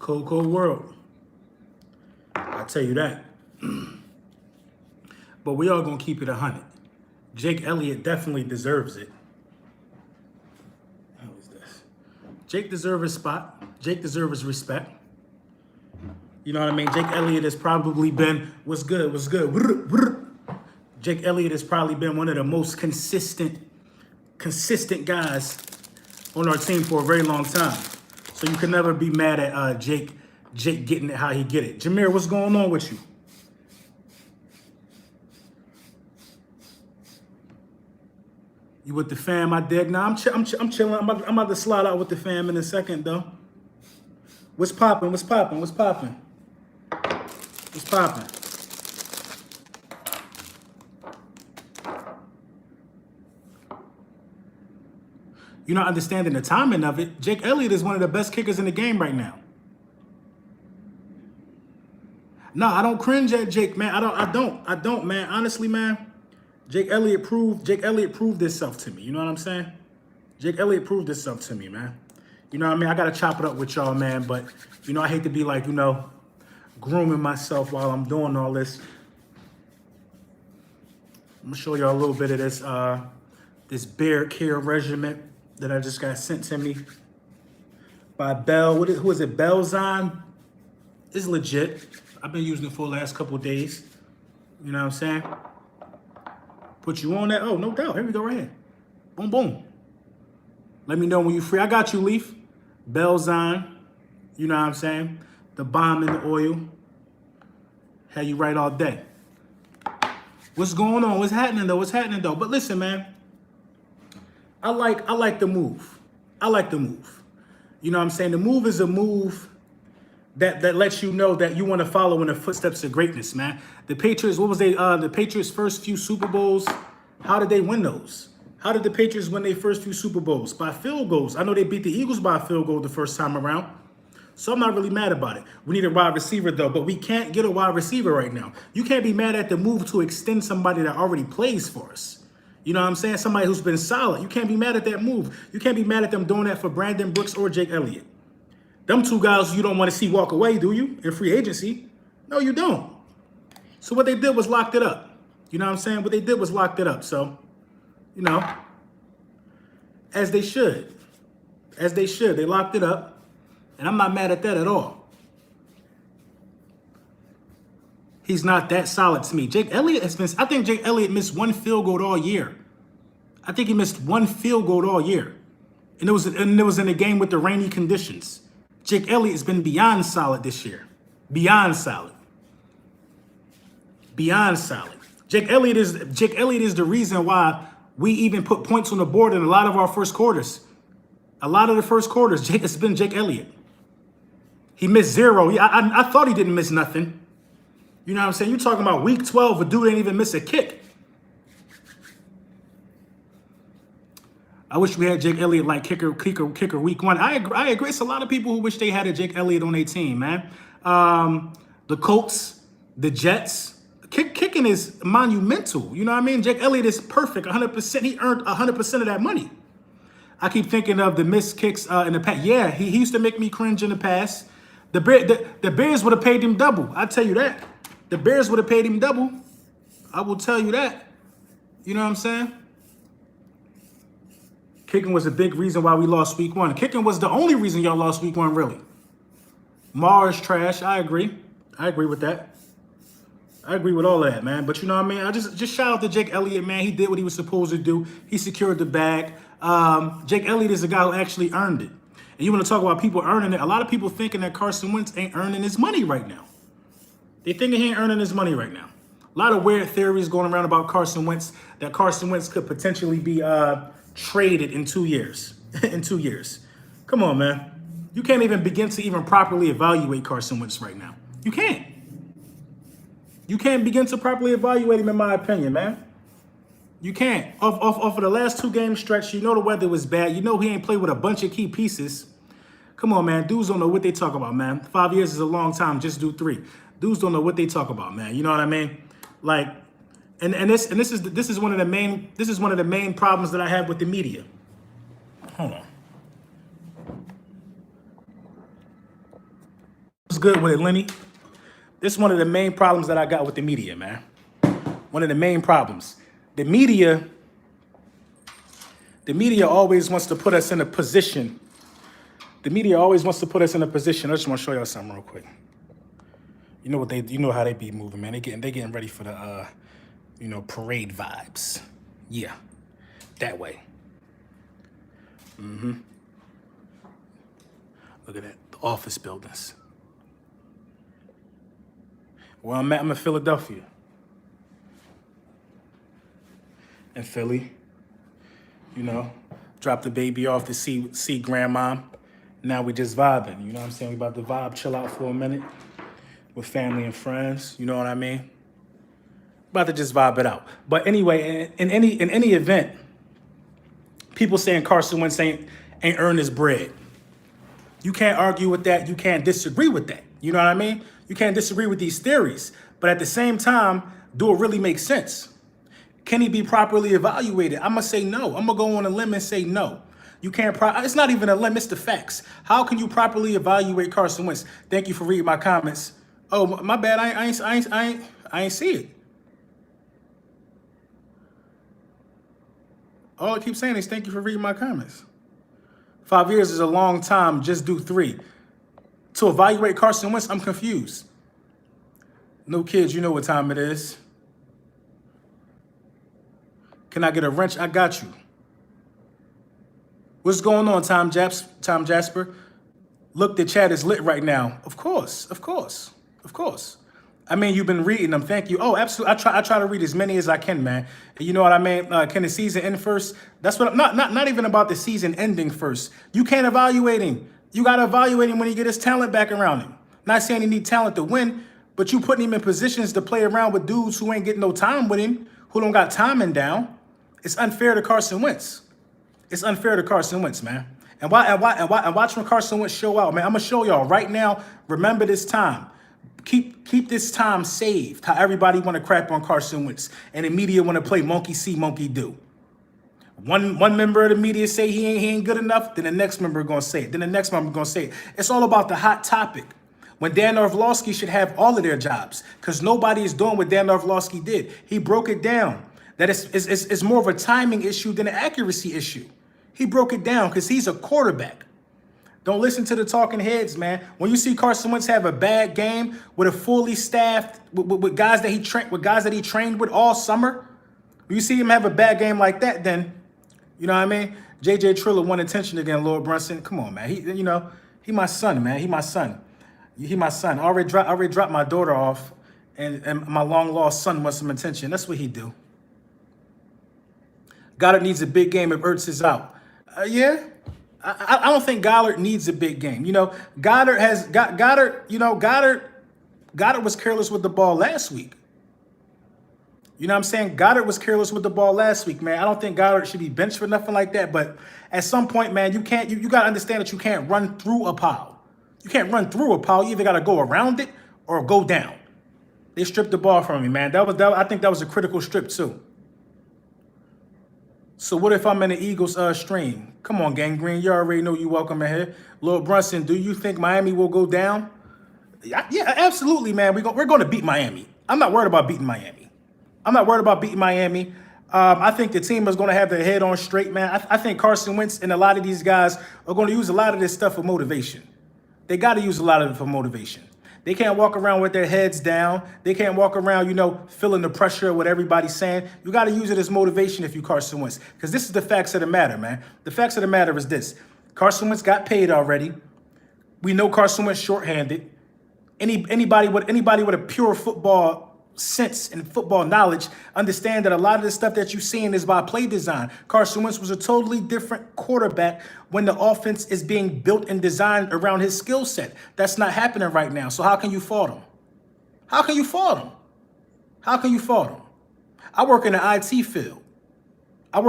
cold, cold world. I'll tell you that. But we are going to keep it 100. Jake Elliott definitely deserves it. How is this? Jake deserves his spot. Jake deserves his respect. You know what I mean? Jake Elliott has probably been, what's good? Jake Elliott has probably been one of the most consistent guys on our team for a very long time. So you can never be mad at Jake getting it how he get it. Jameer, what's going on with you? You with the fam? I dig. Nah, I'm chilling. I'm about to slide out with the fam in a second, though. What's popping? What's popping? What's popping? What's popping? You're not understanding the timing of it. Jake Elliott is one of the best kickers in the game right now. No, I don't cringe at Jake, man. I don't, man. Honestly, man. Jake Elliott proved himself to me. You know what I'm saying? Jake Elliott proved himself to me, man. You know what I mean? I got to chop it up with y'all, man. But, you know, I hate to be like, you know, grooming myself while I'm doing all this. I'm going to show y'all a little bit of this bear care regimen that I just got sent to me by Bell. Who is it? Belzon? It's legit. I've been using it for the last couple of days. You know what I'm saying? Put you on that. Oh, no doubt. Here we go right here. Boom, boom. Let me know when you're free. I got you, Leaf. Belzon. You know what I'm saying? The bomb in the oil. Had you right all day. What's going on? What's happening, though? What's happening, though? But listen, man. I like the move. I like the move. You know what I'm saying? The move is a move that lets you know that you want to follow in the footsteps of greatness, man. The Patriots, what was the Patriots' first few Super Bowls? How did they win those? How did the Patriots win their first few Super Bowls? By field goals. I know they beat the Eagles by a field goal the first time around. So I'm not really mad about it. We need a wide receiver, though, but we can't get a wide receiver right now. You can't be mad at the move to extend somebody that already plays for us. You know what I'm saying? Somebody who's been solid. You can't be mad at that move. You can't be mad at them doing that for Brandon Brooks or Jake Elliott. Them two guys you don't want to see walk away, do you? In free agency? No, you don't. So what they did was locked it up. You know what I'm saying? What they did was locked it up. So, you know, as they should. As they should. They locked it up. And I'm not mad at that at all. He's not that solid to me. Jake Elliott has been, I think Jake Elliott missed one field goal all year. I think he missed one field goal all year. And it was in a game with the rainy conditions. Jake Elliott has been beyond solid this year. Beyond solid. Beyond solid. Jake Elliott is the reason why we even put points on the board in a lot of our first quarters. A lot of the first quarters, it's been Jake Elliott. He missed 0. I thought he didn't miss nothing. You know what I'm saying? You're talking about week 12, a dude ain't even miss a kick. I wish we had Jake Elliott like kicker week 1. I agree. It's a lot of people who wish they had a Jake Elliott on their team, man. The Colts, the Jets. Kicking is monumental. You know what I mean? Jake Elliott is perfect, 100%. He earned 100% of that money. I keep thinking of the missed kicks in the past. Yeah, he used to make me cringe in the past. The Bears would have paid him double. I tell you that. The Bears would have paid him double. I will tell you that. You know what I'm saying? Kicking was a big reason why we lost week 1. Kicking was the only reason y'all lost week 1, really. Mars trash. I agree. I agree with that. I agree with all of that, man. But you know what I mean? I just shout out to Jake Elliott, man. He did what he was supposed to do. He secured the bag. Jake Elliott is a guy who actually earned it. And you want to talk about people earning it. A lot of people thinking that Carson Wentz ain't earning his money right now. They thinking he ain't earning his money right now. A lot of weird theories going around about Carson Wentz, that Carson Wentz could potentially be traded in 2 years. In 2 years. Come on, man. You can't even begin to even properly evaluate Carson Wentz right now. You can't. You can't begin to properly evaluate him, in my opinion, man. You can't. Off of the last 2 game stretch, you know the weather was bad. You know he ain't played with a bunch of key pieces. Come on, man. Dudes don't know what they talk about, man. 5 years is a long time. Just do 3. Dudes don't know what they talk about, man. You know what I mean? Like, and this is one of the main problems that I have with the media. Hold on. What's good with it, Lenny? This is one of the main problems that I got with the media, man. One of the main problems. The media always wants to put us in a position. The media always wants to put us in a position. I just want to show y'all something real quick. You know how they be moving, man. They getting ready for the parade vibes. Yeah, that way. Look at that, the office buildings. Where I'm in Philadelphia. In Philly, drop the baby off to see grandma. Now we just vibing, you know what I'm saying? We about to vibe, chill out for a minute with family and friends, you know what I mean? About to just vibe it out. But anyway, in any event, people saying Carson Wentz ain't earned his bread. You can't argue with that. You can't disagree with that. You know what I mean? You can't disagree with these theories. But at the same time, do it really make sense? Can he be properly evaluated? I'm going to say no. I'm going to go on a limb and say no. You can't, it's not even a limb, it's the facts. How can you properly evaluate Carson Wentz? Thank you for reading my comments. Oh, my bad, I ain't see it. All I keep saying is thank you for reading my comments. 5 years is a long time, just do 3. To evaluate Carson Wentz, I'm confused. No kids, you know what time it is. Can I get a wrench? I got you. What's going on, Tom Jasper? Look, the chat is lit right now. Of course. I mean, you've been reading them. Thank you. Oh, absolutely. I try to read as many as I can, man. You know what I mean? Can the season end first? That's what. Not even about the season ending first. You can't evaluate him. You got to evaluate him when he get his talent back around him. Not saying he need talent to win, but you putting him in positions to play around with dudes who ain't getting no time with him, who don't got timing down. It's unfair to Carson Wentz. It's unfair to Carson Wentz, man. And watch when Carson Wentz show out, man. I'm gonna show y'all right now. Remember this time. Keep this time saved. How everybody want to crap on Carson Wentz and the media want to play monkey see, monkey do. One member of the media say he ain't good enough, then the next member gonna say it. Then the next member gonna say it. It's all about the hot topic. When Dan Orlovsky should have all of their jobs, because nobody is doing what Dan Orlovsky did. He broke it down. That it's more of a timing issue than an accuracy issue. He broke it down because he's a quarterback. Don't listen to the talking heads, man. When you see Carson Wentz have a bad game with a fully staffed, with guys that he trained with all summer, when you see him have a bad game like that, then you know what I mean. JJ Triller won attention again, Lord Brunson. Come on, man. He my son, man. He my son. I already dropped my daughter off, and my long lost son wants some attention. That's what he do. Goddard needs a big game if Ertz is out. Yeah. I don't think Goddard needs a big game. Goddard was careless with the ball last week. You know what I'm saying? Goddard was careless with the ball last week, man. I don't think Goddard should be benched for nothing like that. But at some point, man, you got to understand that you can't run through a pile. You can't run through a pile. You either got to go around it or go down. They stripped the ball from me, man. I think that was a critical strip, too. So what if I'm in the Eagles stream? Come on, Gang Green. You already know you welcome in here. Lord Brunson, do you think Miami will go down? Yeah, absolutely, man. We're going to beat Miami. I'm not worried about beating Miami. I think the team is going to have their head on straight, man. I think Carson Wentz and a lot of these guys are going to use a lot of this stuff for motivation. They got to use a lot of it for motivation. They can't walk around with their heads down. They can't walk around, feeling the pressure of what everybody's saying. You got to use it as motivation if you Carson Wentz. Because this is the facts of the matter, man. The facts of the matter is this. Carson Wentz got paid already. We know Carson Wentz shorthanded. Anybody with a pure football sense and football knowledge understand that a lot of the stuff that you're seeing is by play design. Carson Wentz was a totally different quarterback when the offense is being built and designed around his skill set. That's not happening right now. So how can you fault him? I work in the IT field. I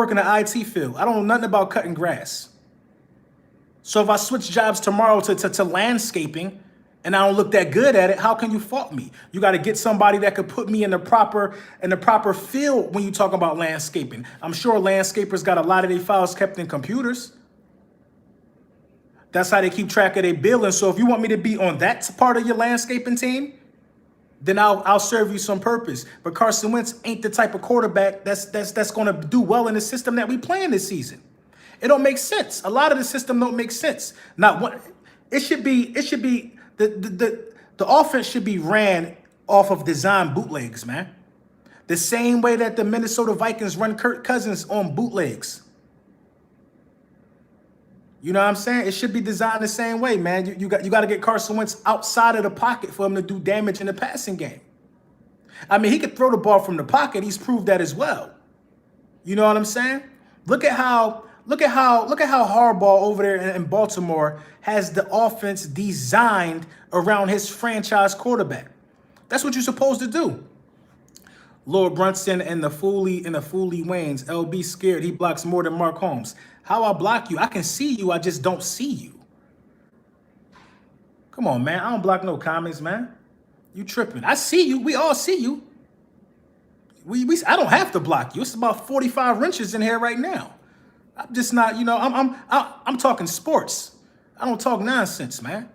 don't know nothing about cutting grass. So if I switch jobs tomorrow to landscaping, and I don't look that good at it, how can you fault me? You got to get somebody that could put me in the proper field when you talk about landscaping. I'm sure landscapers got a lot of their files kept in computers. That's how they keep track of their billing. So if you want me to be on that part of your landscaping team, then I'll serve you some purpose. But Carson Wentz ain't the type of quarterback that's going to do well in the system that we playing this season. It don't make sense. A lot of the system don't make sense. Not one. It should be the offense should be ran off of design bootlegs, man. The same way that the Minnesota Vikings run Kirk Cousins on bootlegs. You know what I'm saying? It should be designed the same way, man. You got to get Carson Wentz outside of the pocket for him to do damage in the passing game. I mean, he could throw the ball from the pocket. He's proved that as well. You know what I'm saying? Look at how Harbaugh over there in Baltimore has the offense designed around his franchise quarterback. That's what you're supposed to do. Lord Brunson and the Foley Waynes. LB scared. He blocks more than Mark Holmes. How I block you? I can see you. I just don't see you. Come on, man. I don't block no comments, man. You tripping. I see you. We all see you. I don't have to block you. It's about 45 wrenches in here right now. I'm just not, you know, I'm talking sports. I don't talk nonsense, man.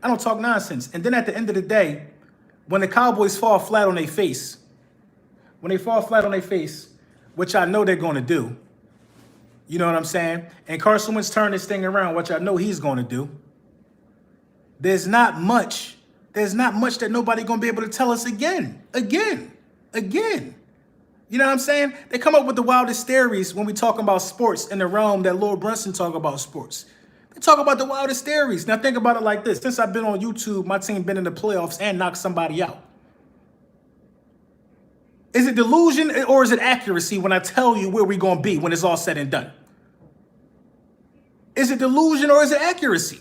I don't talk nonsense. And then at the end of the day, when the Cowboys fall flat on their face, which I know they're going to do, you know what I'm saying? And Carson Wentz turn this thing around, which I know he's going to do. There's not much that nobody going to be able to tell us again. You know what I'm saying? They come up with the wildest theories when we talk about sports in the realm that Lord Brunson talk about sports. They talk about the wildest theories. Now think about it like this. Since I've been on YouTube, my team been in the playoffs and knocked somebody out. Is it delusion or is it accuracy when I tell you where we're going to be when it's all said and done? Is it delusion or is it accuracy?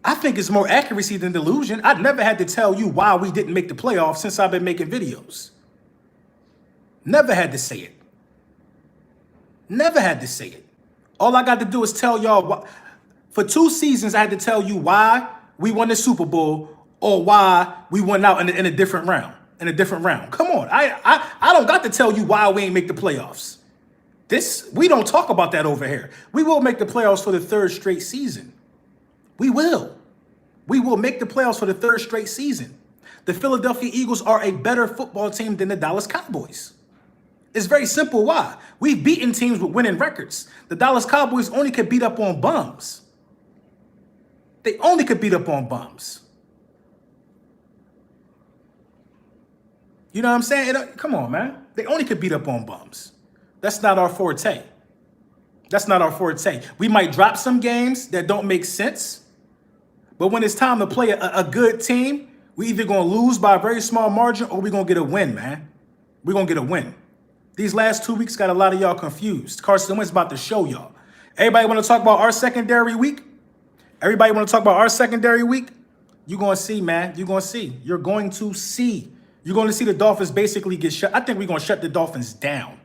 I think it's more accuracy than delusion. I've never had to tell you why we didn't make the playoffs since I've been making videos. Never had to say it. Never had to say it. All I got to do is tell y'all why. For 2 seasons, I had to tell you why we won the Super Bowl or why we went out in a different round. Come on. I don't got to tell you why we ain't make the playoffs. We don't talk about that over here. We will make the playoffs for the 3rd straight season. We will. We will make the playoffs for the 3rd straight season. The Philadelphia Eagles are a better football team than the Dallas Cowboys. It's very simple why. We've beaten teams with winning records. The Dallas Cowboys only could beat up on bums. They only could beat up on bums. You know what I'm saying? Come on, man. They only could beat up on bums. That's not our forte. We might drop some games that don't make sense. But when it's time to play a good team, we either going to lose by a very small margin or we're going to get a win, man. We're going to get a win. These last 2 weeks got a lot of y'all confused. Carson Wentz about to show y'all. Everybody want to talk about our secondary week? You're going to see, man. You're going to see. You're going to see the Dolphins basically get shut. I think we're going to shut the Dolphins down.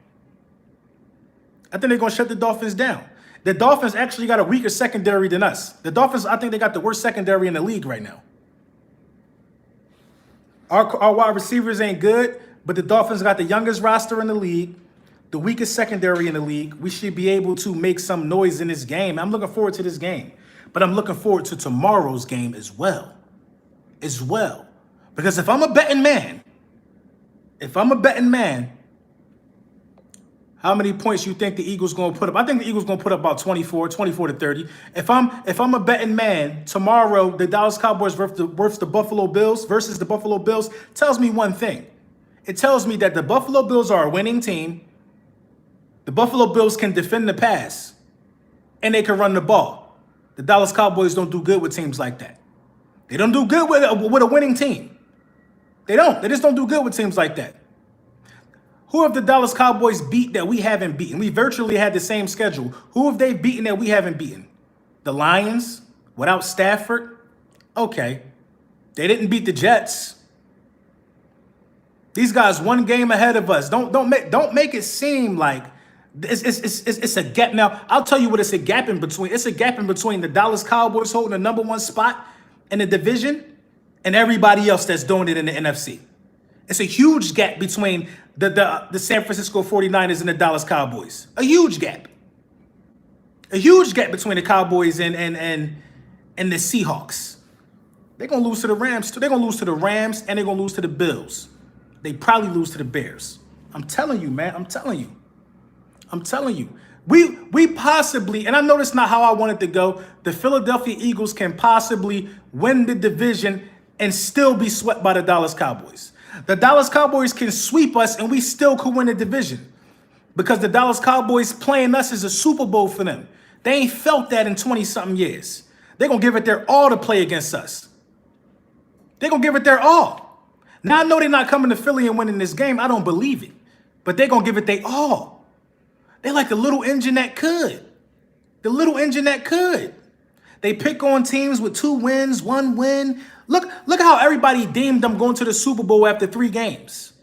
The Dolphins actually got a weaker secondary than us. The Dolphins, I think they got the worst secondary in the league right now. Our wide receivers ain't good, but the Dolphins got the youngest roster in the league, the weakest secondary in the league. We should be able to make some noise in this game. I'm looking forward to this game, but I'm looking forward to tomorrow's game as well. Because if I'm a betting man, how many points you think the Eagles going to put up? I think the Eagles going to put up about 24 to 30. If I'm a betting man, tomorrow the Dallas Cowboys versus the Buffalo Bills tells me one thing. It tells me that the Buffalo Bills are a winning team. The Buffalo Bills can defend the pass, and they can run the ball. The Dallas Cowboys don't do good with teams like that. They don't do good with a winning team. They don't. They just don't do good with teams like that. Who have the Dallas Cowboys beat that we haven't beaten? We virtually had the same schedule. Who have they beaten that we haven't beaten? The Lions without Stafford? Okay. They didn't beat the Jets. These guys 1 game ahead of us. Don't make it seem like it's a gap. Now, I'll tell you what it's a gap in between. It's a gap in between the Dallas Cowboys holding the #1 spot in the division and everybody else that's doing it in the NFC. It's a huge gap between the San Francisco 49ers and the Dallas Cowboys. A huge gap. A huge gap between the Cowboys and the Seahawks. They're gonna lose to the Rams too. They're gonna lose to the Rams and they're gonna lose to the Bills. They probably lose to the Bears. I'm telling you, man. I'm telling you. I'm telling you. We possibly, and I know that's not how I want it to go, the Philadelphia Eagles can possibly win the division and still be swept by the Dallas Cowboys. The Dallas Cowboys can sweep us and we still could win the division because the Dallas Cowboys playing us is a Super Bowl for them. They ain't felt that in 20-something years. They're going to give it their all to play against us. They're going to give it their all. Now, I know they're not coming to Philly and winning this game. I don't believe it. But they're going to give it their all. They're like the little engine that could. The little engine that could. They pick on teams with 2 wins, 1 win. Look how everybody deemed them going to the Super Bowl after 3 games.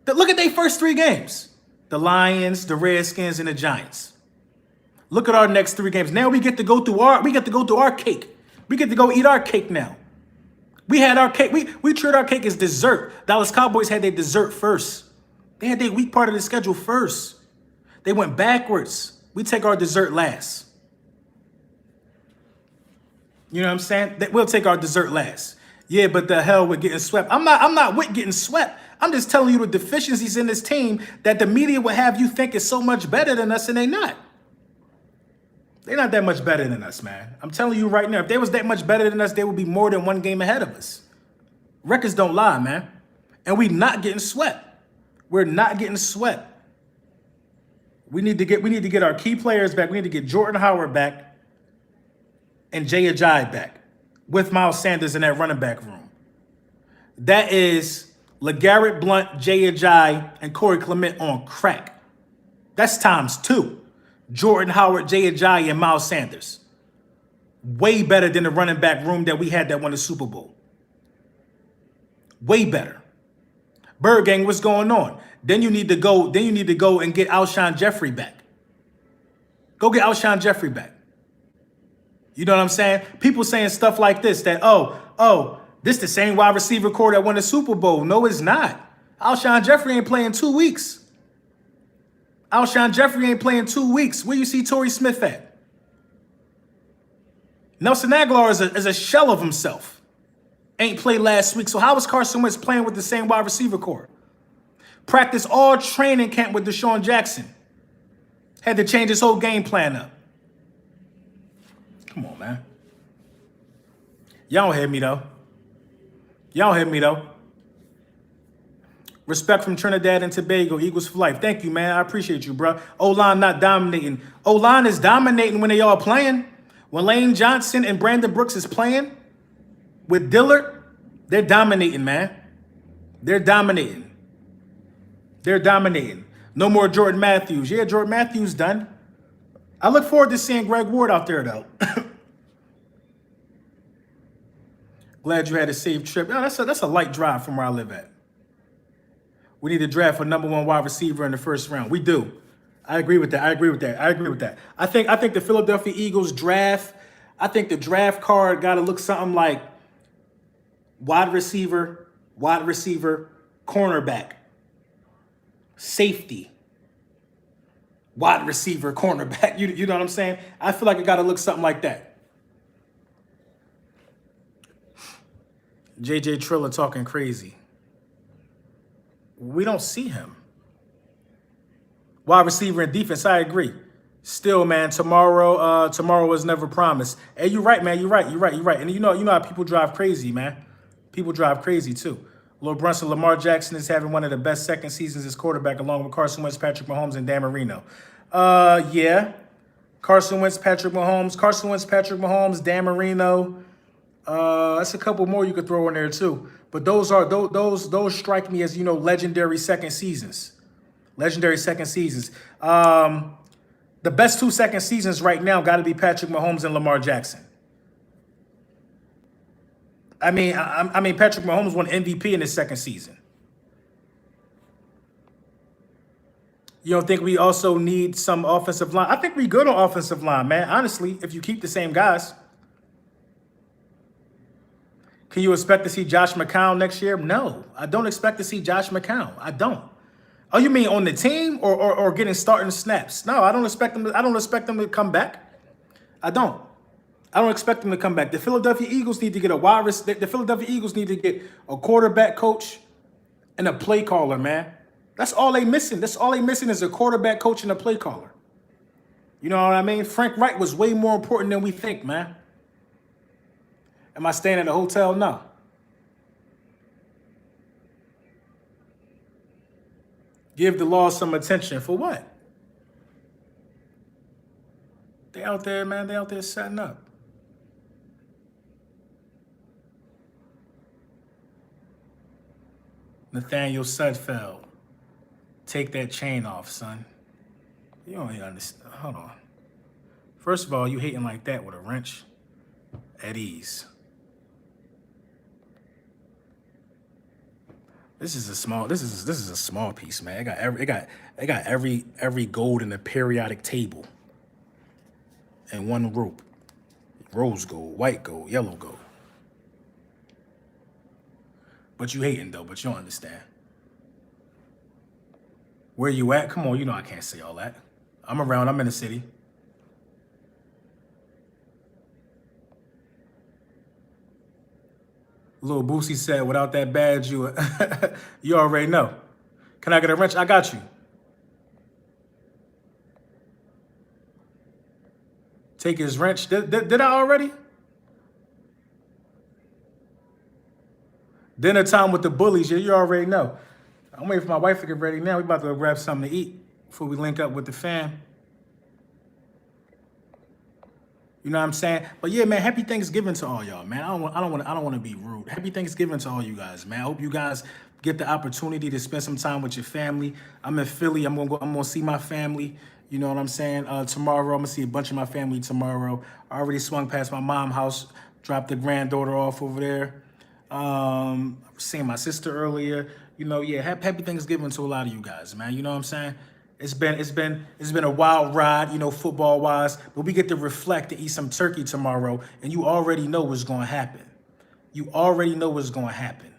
Look at their first 3 games. The Lions, the Redskins, and the Giants. Look at our next 3 games. Now we get to go through our cake. We get to go eat our cake now. We had our cake. We treated our cake as dessert. Dallas Cowboys had their dessert first. They had their weak part of the schedule first. They went backwards. We take our dessert last. You know what I'm saying? We'll take our dessert last. Yeah, but the hell with getting swept. I'm not with getting swept. I'm just telling you the deficiencies in this team that the media will have you think is so much better than us, and they're not. They're not that much better than us, man. I'm telling you right now, if they was that much better than us, they would be more than 1 game ahead of us. Records don't lie, man. And we not getting swept. We're not getting swept. We need to get our key players back. We need to get Jordan Howard back and Jay Ajayi back with Miles Sanders in that running back room. That is LeGarrette Blount, Jay Ajayi, and Corey Clement on crack. That's times 2. Jordan Howard, Jay Ajayi, and Miles Sanders. Way better than the running back room that we had that won the Super Bowl. Way better. Bird Gang, what's going on? Then you need to go and get Alshon Jeffrey back. Go get Alshon Jeffrey back. You know what I'm saying? People saying stuff like this, that, this the same wide receiver core that won the Super Bowl. No, it's not. Alshon Jeffrey ain't playing 2 weeks. Alshon Jeffrey ain't playing 2 weeks. Where you see Torrey Smith at? Nelson Aguilar is a shell of himself. Ain't played last week. So how is Carson Wentz playing with the same wide receiver core? Practice all training camp with Deshaun Jackson. Had to change his whole game plan up. Come on, man. Y'all don't hear me, though. Y'all don't hear me, though. Respect from Trinidad and Tobago, Eagles for life. Thank you, man. I appreciate you, bro. O-line not dominating. O-line is dominating when they all playing. When Lane Johnson and Brandon Brooks is playing with Dillard, they're dominating, man. They're dominating. They're dominating. No more Jordan Matthews. Yeah, Jordan Matthews done. I look forward to seeing Greg Ward out there, though. Glad you had a safe trip. Oh, that's a light drive from where I live at. We need to draft a #1 wide receiver in the first round. We do. I agree with that. I agree with that. I think the Philadelphia Eagles draft, I think the draft card got to look something like wide receiver, cornerback, safety, wide receiver, cornerback. You know what I'm saying? I feel like it got to look something like that. JJ Triller talking crazy. We don't see him. Wide receiver and defense, I agree. Still, man, tomorrow is never promised. Hey, you're right, man. You're right. And you know how people drive crazy, man. People drive crazy too. Lil Brunson, Lamar Jackson is having one of the best second seasons as quarterback, along with Carson Wentz, Patrick Mahomes, and Dan Marino. Yeah. Carson Wentz, Patrick Mahomes, Dan Marino. That's a couple more you could throw in there too. But those strike me as, legendary second seasons. Legendary second seasons. The best 2 second seasons right now got to be Patrick Mahomes and Lamar Jackson. I mean, Patrick Mahomes won MVP in his second season. You don't think we also need some offensive line? I think we good on offensive line, man. Honestly, if you keep the same guys. Can you expect to see Josh McCown next year? No, I don't expect to see Josh McCown. I don't. Oh, you mean on the team or getting starting snaps? No, I don't expect them. I don't expect them to come back. I don't. I don't expect them to come back. The Philadelphia Eagles need to get a wide receiver. The Philadelphia Eagles need to get a quarterback coach and a play caller, man. That's all they missing. That's all they missing is a quarterback coach and a play caller. You know what I mean? Frank Wright was way more important than we think, man. Am I staying at a hotel? No. Give the law some attention. For what? They out there, man. They out there setting up. Nathaniel Sudfeld. Take that chain off, son. You don't even understand. Hold on. First of all, you hating like that with a wrench at ease. This is a small piece, man. It got every gold in the periodic table in one rope. Rose gold, white gold, yellow gold. But you hating though, but you don't understand. Where you at? Come on, you know I can't say all that. I'm around, I'm in the city. Little Boosie said, without that badge, you you already know. Can I get a wrench? I got you. Take his wrench. Did I already? Dinner time with the bullies. Yeah, you already know. I'm waiting for my wife to get ready now. We about to go grab something to eat before we link up with the fam. You know what I'm saying? But yeah, man, happy Thanksgiving to all y'all, man. I don't want to be rude. Happy Thanksgiving to all you guys, man. I hope you guys get the opportunity to spend some time with your family. I'm in Philly. I'm gonna see my family. You know what I'm saying? Tomorrow, I'm gonna see a bunch of my family tomorrow. I already swung past my mom's house, dropped the granddaughter off over there. Seeing my sister earlier. You know, yeah, happy Thanksgiving to a lot of you guys, man. You know what I'm saying? It's been a wild ride, you know, football wise, but we get to reflect and eat some turkey tomorrow, and you already know what's going to happen. You already know what's going to happen.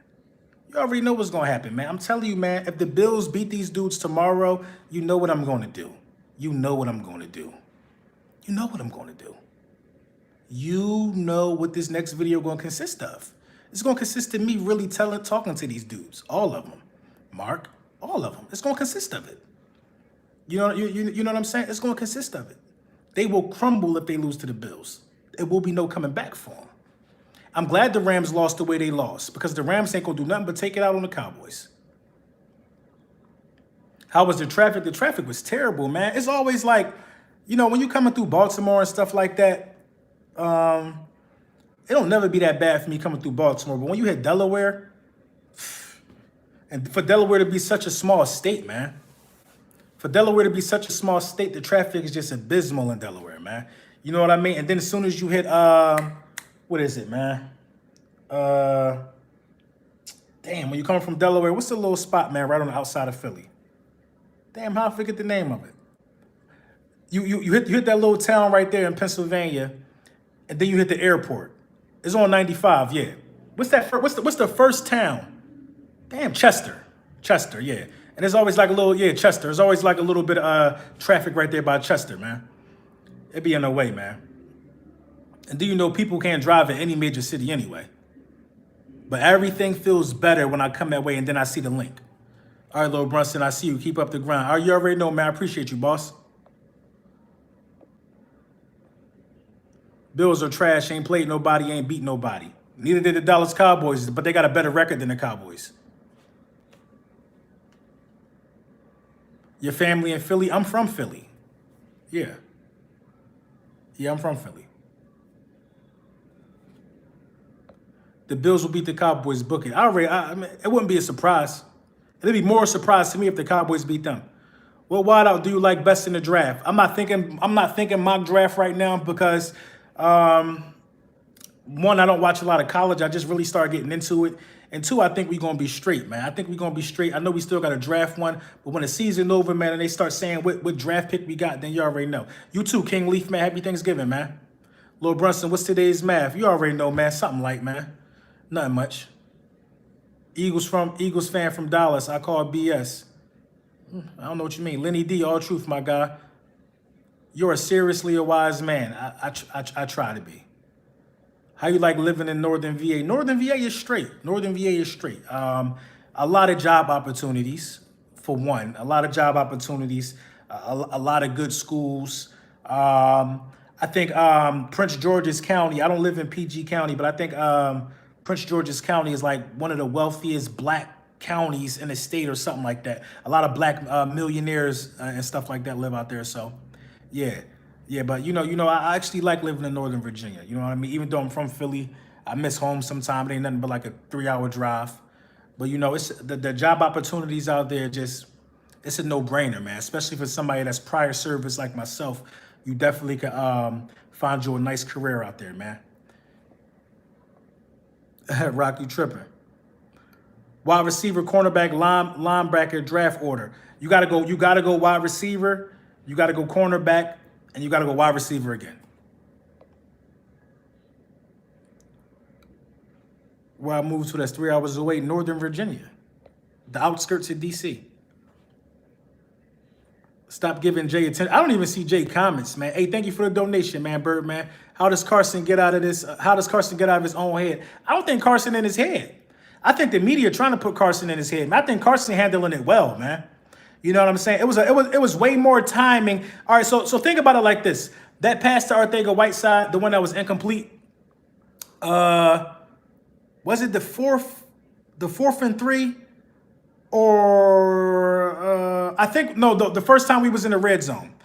You already know what's going to happen, man. I'm telling you, man, if the Bills beat these dudes tomorrow, you know what I'm going to do. You know what I'm going to do. You know what I'm going to do. You know what this next video going to consist of. It's going to consist of me really talking to these dudes, all of them. Mark, all of them. It's going to consist of it. You know what I'm saying? It's going to consist of it. They will crumble if they lose to the Bills. There will be no coming back for them. I'm glad the Rams lost the way they lost because the Rams ain't going to do nothing but take it out on the Cowboys. How was the traffic? The traffic was terrible, man. It's always like, you know, when you're coming through Baltimore and stuff like that, it'll never be that bad for me coming through Baltimore. But when you hit Delaware, and for Delaware to be such a small state, man, for Delaware to be such a small state, the traffic is just abysmal in Delaware, man. You know what I mean? And then as soon as you hit, what is it, man? Damn, when you come from Delaware, what's the little spot, man, right on the outside of Philly? Damn, how I forget the name of it. You hit that little town right there in Pennsylvania, and then you hit the airport. It's on 95, yeah. What's the first town? Damn, Chester, yeah. And there's always like a little, yeah, Chester. There's always like a little bit of traffic right there by Chester, man. It'd be in the way, man. And do you know people can't drive in any major city anyway? But everything feels better when I come that way and then I see the link. All right, Lil Brunson, I see you. Keep up the grind. All right, you already know, man. I appreciate you, boss. Bills are trash. Ain't played nobody. Ain't beat nobody. Neither did the Dallas Cowboys, but they got a better record than the Cowboys. Your family in Philly? I'm from Philly. Yeah. Yeah, I'm from Philly. The Bills will beat the Cowboys. Book it. I mean, it wouldn't be a surprise. It'd be more a surprise to me if the Cowboys beat them. What wideout do you like best in the draft? I'm not thinking mock draft right now because one, I don't watch a lot of college. I just really started getting into it. And two, I think we're going to be straight, man. I think we're going to be straight. I know we still got to draft one, but when the season over, man, and they start saying what draft pick we got, then you already know. You too, King Leaf, man. Happy Thanksgiving, man. Lil Brunson, what's today's math? You already know, man. Something like, man. Nothing much. Eagles fan from Dallas. I call BS. I don't know what you mean. Lenny D, all truth, my guy. You're seriously a wise man. I try to be. How you like living in Northern VA? Northern VA is straight. Northern VA is straight. A lot of job opportunities, for one. A lot of job opportunities. A lot of good schools. I think Prince George's County. I don't live in PG County, but I think Prince George's County is like one of the wealthiest black counties in the state or something like that. A lot of black millionaires and stuff like that live out there. So, yeah. Yeah, but I actually like living in Northern Virginia. You know what I mean? Even though I'm from Philly, I miss home sometimes. It ain't nothing but like a 3-hour drive. But it's the job opportunities out there. It's a no-brainer, man. Especially for somebody that's prior service like myself, you definitely can find you a nice career out there, man. Rock, you tripping? Wide receiver, cornerback, linebacker, draft order. You gotta go wide receiver. You gotta go cornerback. And you got to go wide receiver again. Where I moved to, that's 3 hours away, Northern Virginia, the outskirts of DC. Stop giving Jay attention. I don't even see Jay comments, man. Hey, thank you for the donation, man, Birdman. How does Carson get out of this? How does Carson get out of his own head? I don't think Carson in his head. I think the media trying to put Carson in his head. Man, I think Carson handling it well, man. You know what I'm saying? It was way more timing. All right, so think about it like this. That pass to Arcega-Whiteside, the one that was incomplete, was it the fourth and 3? Or I think, no, the first time we was in the red zone.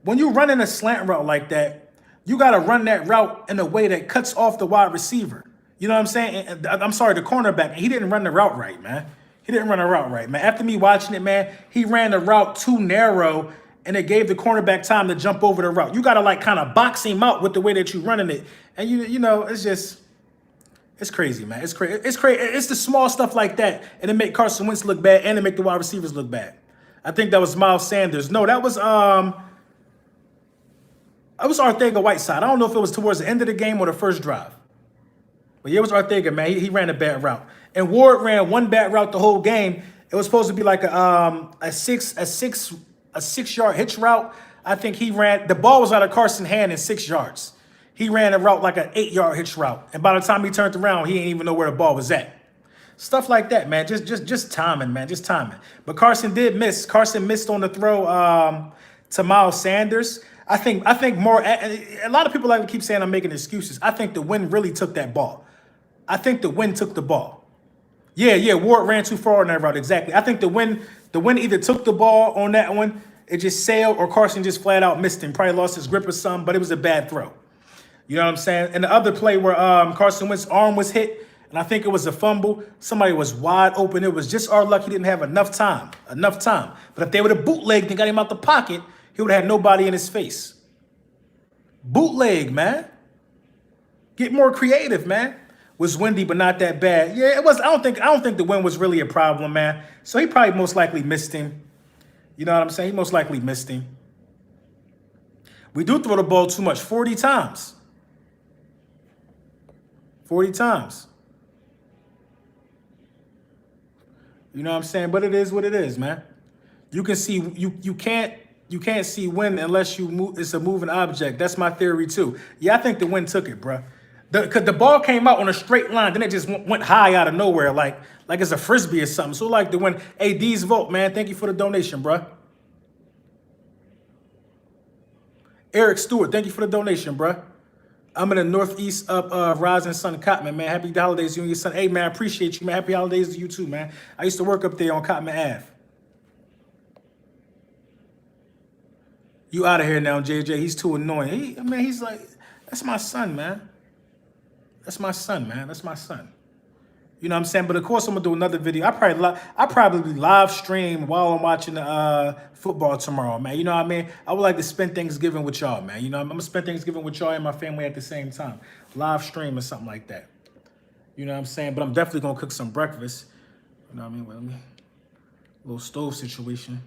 When you run in a slant route like that, you got to run that route in a way that cuts off the wide receiver. You know what I'm saying? I'm sorry, the cornerback. He didn't run the route right, man. He didn't run a route right, man. After me watching it, man, he ran the route too narrow, and it gave the cornerback time to jump over the route. You got to like kind of box him out with the way that you're running it. And it's crazy, man. It's crazy. It's crazy. It's the small stuff like that, and it make Carson Wentz look bad, and it make the wide receivers look bad. I think that was Miles Sanders. No, that was Arcega-Whiteside. I don't know if it was towards the end of the game or the first drive. But yeah, it was Arcega, man. He ran a bad route. And Ward ran one bad route the whole game. It was supposed to be like a 6-yard hitch route. I think he ran, the ball was out of Carson's hand in 6 yards. He ran a route like an 8-yard hitch route. And by the time he turned around, he didn't even know where the ball was at. Stuff like that, man. Just timing, man. Just timing. But Carson did miss. Carson missed on the throw to Miles Sanders. I think more, a lot of people like to keep saying I'm making excuses. I think the wind really took that ball. I think the wind took the ball. Yeah, Ward ran too far on that route, exactly. I think the wind either took the ball on that one, it just sailed, or Carson just flat out missed him, probably lost his grip or something, but it was a bad throw. You know what I'm saying? And the other play where Carson Wentz's arm was hit, and I think it was a fumble, somebody was wide open. It was just our luck he didn't have enough time. But if they would have bootlegged and got him out the pocket, he would have had nobody in his face. Bootleg, man. Get more creative, man. Was windy, but not that bad. Yeah, it was. I don't think the wind was really a problem, man. So he probably most likely missed him. You know what I'm saying? He most likely missed him. We do throw the ball too much, 40 times. 40 times. You know what I'm saying? But it is what it is, man. You can see you can't see wind unless you move. It's a moving object. That's my theory too. Yeah, I think the wind took it, bro. Because the ball came out on a straight line, then it just went high out of nowhere, like it's a frisbee or something. So like the wind. Hey, D's vote, man. Thank you for the donation, bro. Eric Stewart, thank you for the donation, bro. I'm in the northeast of Rising Sun Cotman, man. Happy holidays to you and your son. Hey, man, I appreciate you, man. Happy holidays to you too, man. I used to work up there on Cotman Ave. You out of here now, JJ. He's too annoying. He's like, that's my son, man. That's my son, man. That's my son. You know what I'm saying? But of course, I'm gonna do another video. I probably live stream while I'm watching the football tomorrow, man. You know what I mean? I would like to spend Thanksgiving with y'all, man. You know, I'm gonna spend Thanksgiving with y'all and my family at the same time. Live stream or something like that. You know what I'm saying? But I'm definitely gonna cook some breakfast. You know what I mean? Well, little stove situation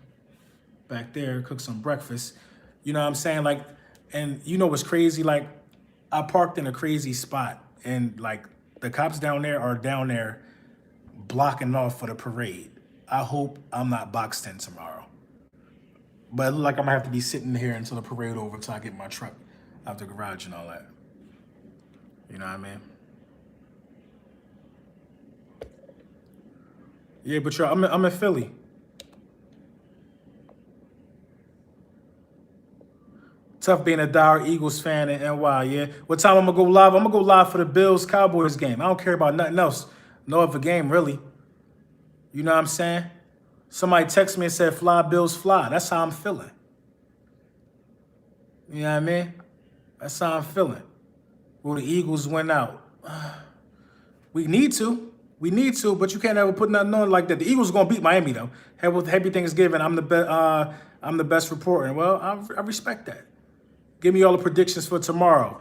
back there. Cook some breakfast. You know what I'm saying? Like, and you know what's crazy? Like, I parked in a crazy spot, and like the cops down there blocking off for the parade. I hope I'm not boxed in tomorrow. But it look like I'm gonna have to be sitting here until the parade over until I get my truck out the garage and all that. You know what I mean? Yeah, but I'm in Philly. Tough being a dire Eagles fan in NY, yeah. What time I'm gonna go live? I'm gonna go live for the Bills-Cowboys game. I don't care about nothing else. No other game, really. You know what I'm saying? Somebody texted me and said, fly, Bills, fly. That's how I'm feeling. You know what I mean? That's how I'm feeling. Will the Eagles win out? We need to. We need to, but you can't ever put nothing on like that. The Eagles are gonna beat Miami though. Happy Thanksgiving. I'm the best reporter. Well, I respect that. Give me all the predictions for tomorrow.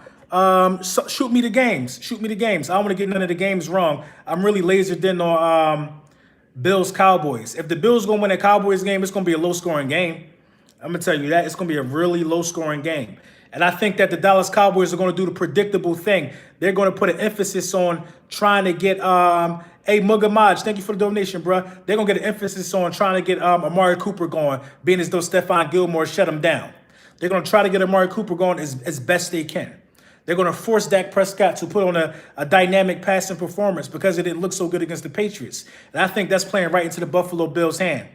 So shoot me the games. Shoot me the games. I don't want to get none of the games wrong. I'm really lasered in on Bills Cowboys. If the Bills gonna win a Cowboys game, it's gonna be a low scoring game. I'm gonna tell you that it's gonna be a really low scoring game. And I think that the Dallas Cowboys are gonna do the predictable thing. They're gonna put an emphasis on trying to get hey Mugga Maj, thank you for the donation, bro. They're gonna get an emphasis on trying to get Amari Cooper going, being as though Stephon Gilmore shut him down. They're gonna try to get Amari Cooper going as best they can. They're going to force Dak Prescott to put on a dynamic passing performance because it didn't look so good against the Patriots. And I think that's playing right into the Buffalo Bills' hand.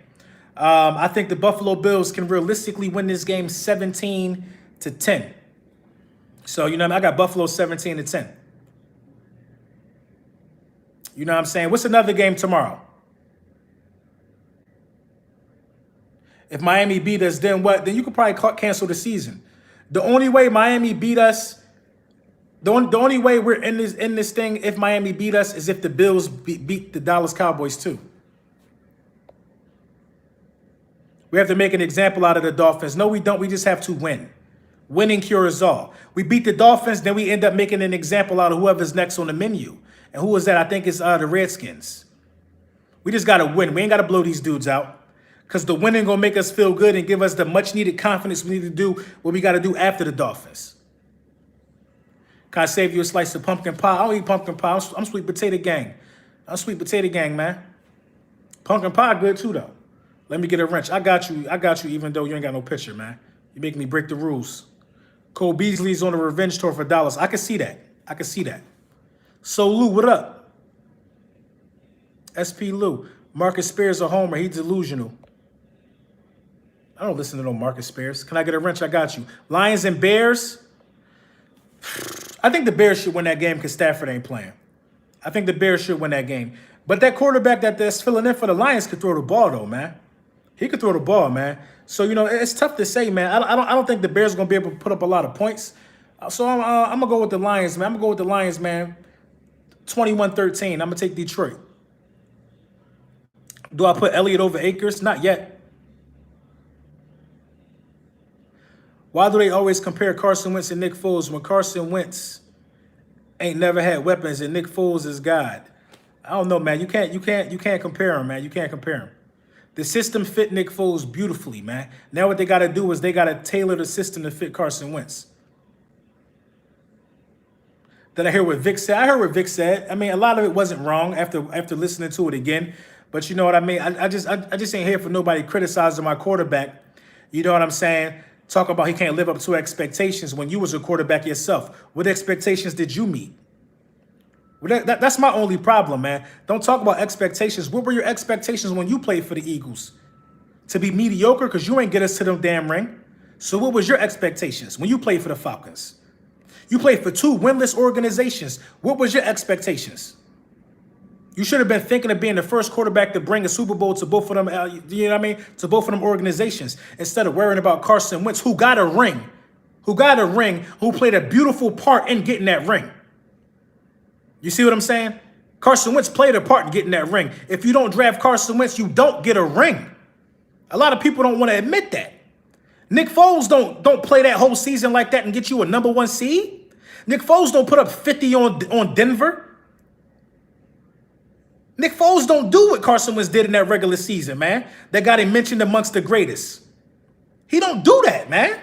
I think the Buffalo Bills can realistically win this game 17-10. So, you know what I mean? I got Buffalo 17-10. You know what I'm saying? What's another game tomorrow? If Miami beat us, then what? Then you could probably cancel the season. The only way Miami beat us, the only way we're in this thing, if Miami beat us, is if the Bills beat the Dallas Cowboys too. We have to make an example out of the Dolphins. No, we don't. We just have to win. Winning cures all. We beat the Dolphins, then we end up making an example out of whoever's next on the menu. And who is that? I think it's the Redskins. We just got to win. We ain't got to blow these dudes out. Because the winning going to make us feel good and give us the much-needed confidence we need to do what we got to do after the Dolphins. Can I save you a slice of pumpkin pie? I don't eat pumpkin pie. I'm sweet potato gang. I'm sweet potato gang, man. Pumpkin pie good too, though. Let me get a wrench. I got you, even though you ain't got no picture, man. You make me break the rules. Cole Beasley's on a revenge tour for Dallas. I can see that. I can see that. So, Lou, what up? SP Lou. Marcus Spears a homer. He's delusional. I don't listen to no Marcus Spears. Can I get a wrench? I got you. Lions and Bears. I think the Bears should win that game because Stafford ain't playing. I think the Bears should win that game. But that quarterback that's filling in for the Lions could throw the ball, though, man. He could throw the ball, man. So, you know, it's tough to say, man. I don't think the Bears are going to be able to put up a lot of points. So I'm going to go with the Lions, man. 21-13. I'm going to take Detroit. Do I put Elliott over Akers? Not yet. Why do they always compare Carson Wentz and Nick Foles when Carson Wentz ain't never had weapons and Nick Foles is God? I don't know, man. You can't compare them, man. You can't compare them. The system fit Nick Foles beautifully, man. Now what they got to do is they got to tailor the system to fit Carson Wentz. Did I hear what Vic said? I heard what Vic said. I mean, a lot of it wasn't wrong after listening to it again. But you know what I mean? I just ain't here for nobody criticizing my quarterback. You know what I'm saying? Talk about he can't live up to expectations when you was a quarterback yourself. What expectations did you meet? Well, that's my only problem, man. Don't talk about expectations. What were your expectations when you played for the Eagles? To be mediocre because you ain't get us to them damn ring. So what was your expectations when you played for the Falcons? You played for 2 winless organizations. What was your expectations? You should have been thinking of being the first quarterback to bring a Super Bowl to both of them, you know what I mean? To both of them organizations, instead of worrying about Carson Wentz, who got a ring, who played a beautiful part in getting that ring. You see what I'm saying? Carson Wentz played a part in getting that ring. If you don't draft Carson Wentz, you don't get a ring. A lot of people don't want to admit that. Nick Foles don't play that whole season like that and get you a number 1 seed. Nick Foles don't put up 50 on Denver. Nick Foles don't do what Carson Wentz did in that regular season, man. That got him mentioned amongst the greatest. He don't do that, man.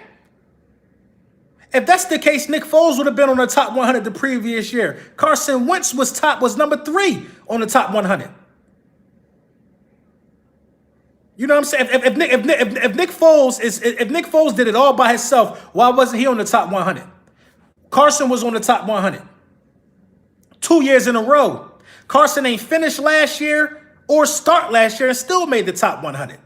If that's the case, Nick Foles would have been on the top 100 the previous year. Carson Wentz was number 3 on the top 100. You know what I'm saying? If Nick Foles did it all by himself, why wasn't he on the top 100? Carson was on the top 100 2 years in a row. Carson ain't finished last year or start last year and still made the top 100.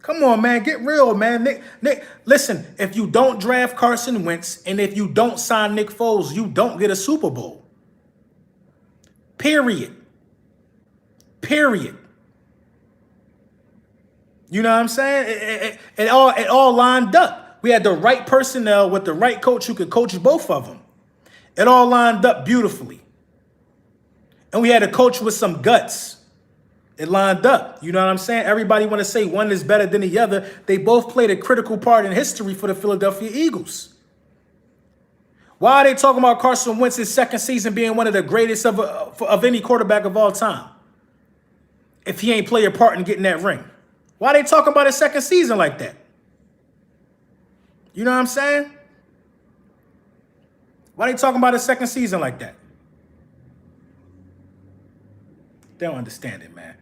Come on, man. Get real, man. Nick, listen, if you don't draft Carson Wentz and if you don't sign Nick Foles, you don't get a Super Bowl. Period. You know what I'm saying? It all lined up. We had the right personnel with the right coach who could coach both of them. It all lined up beautifully. And we had a coach with some guts. It lined up. You know what I'm saying? Everybody want to say one is better than the other. They both played a critical part in history for the Philadelphia Eagles. Why are they talking about Carson Wentz's second season being one of the greatest of any quarterback of all time? If he ain't play a part in getting that ring. Why are they talking about his second season like that? You know what I'm saying? Why are they talking about his second season like that? They don't understand it, man.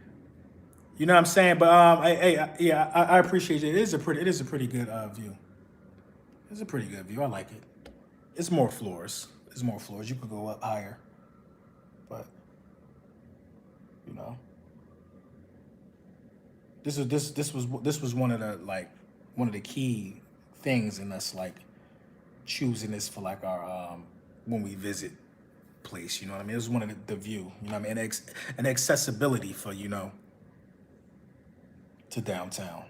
You know what I'm saying? But I appreciate it. It is a pretty good view. It's a pretty good view. I like it. It's more floors. You could go up higher, but you know, this was one of the key things in us choosing this for our when we visit place. You know what I mean? It was one of the view. You know what I mean? And accessibility for to downtown.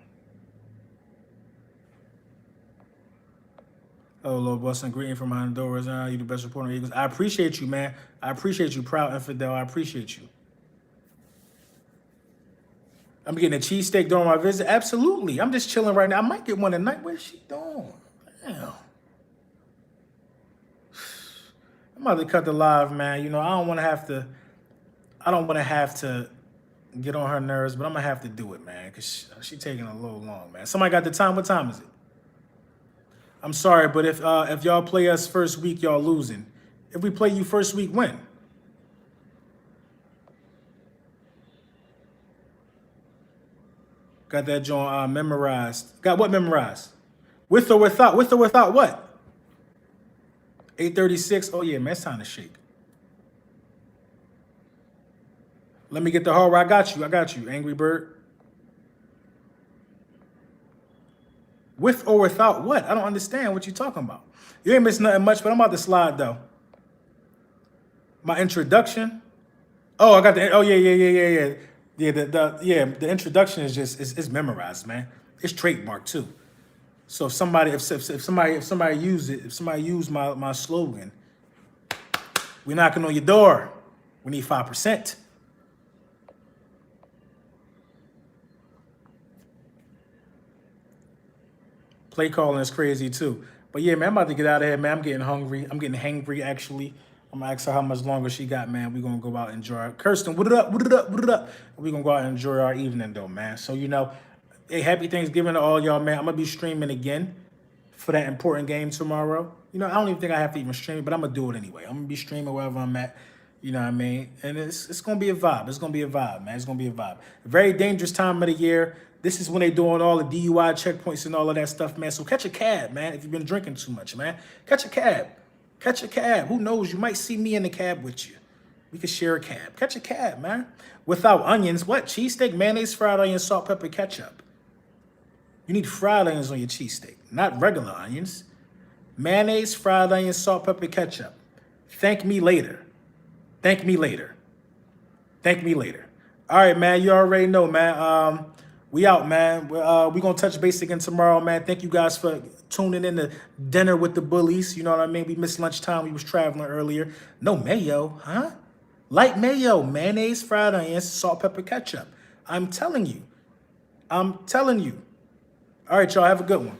Oh, Lord Boston, greeting from Honduras. You the best reporter on Eagles. I appreciate you, man. I appreciate you, proud infidel. I appreciate you. I'm getting a cheesesteak during my visit. Absolutely. I'm just chilling right now. I might get one tonight. Where's she doing? Damn. I'm about to cut the live, man. You know, I don't want to have to get on her nerves, but I'm going to have to do it, man, because she taking a little long, man. Somebody got the time? What time is it? I'm sorry, but if y'all play us first week, y'all losing. If we play you first week, when? Got that joint memorized. Got what memorized? With or without? With or without what? 8:36. Oh yeah, man, it's time to shake. Let me get the hardware. I got you, Angry Bird. With or without what? I don't understand what you're talking about. You ain't missing nothing much, but I'm about to slide though. My introduction. Oh, I got the. Oh yeah. The introduction is it's memorized, man. It's trademark too. So if somebody use my slogan, we're knocking on your door. We need 5%. Play calling is crazy too. But yeah, man, I'm about to get out of here, man. I'm getting hungry. I'm getting hangry, actually. I'm going to ask her how much longer she got, man. We're going to go out and enjoy our... Kirsten, what it up? We're going to go out and enjoy our evening, though, man. So, hey, happy Thanksgiving to all y'all, man. I'm going to be streaming again for that important game tomorrow. I don't even think I have to even stream it, but I'm going to do it anyway. I'm going to be streaming wherever I'm at. You know what I mean? And it's going to be a vibe. It's going to be a vibe, man. It's going to be a vibe. A very dangerous time of the year. This is when they doing all the DUI checkpoints and all of that stuff, man. So catch a cab, man, if you've been drinking too much, man. Catch a cab. Catch a cab. Who knows? You might see me in the cab with you. We could share a cab. Catch a cab, man. Without onions. What? Cheesesteak, mayonnaise, fried onion, salt, pepper, ketchup. You need fried onions on your cheesesteak, not regular onions. Mayonnaise, fried onion, salt, pepper, ketchup. Thank me later. Thank me later. Thank me later. All right, man. You already know, man. We out, man. We're going to touch base again tomorrow, man. Thank you guys for tuning in to Dinner with the Bullies. You know what I mean? We missed lunchtime. We was traveling earlier. No mayo, huh? Light mayo, mayonnaise, fried onions, salt, pepper, ketchup. I'm telling you. All right, y'all. Have a good one.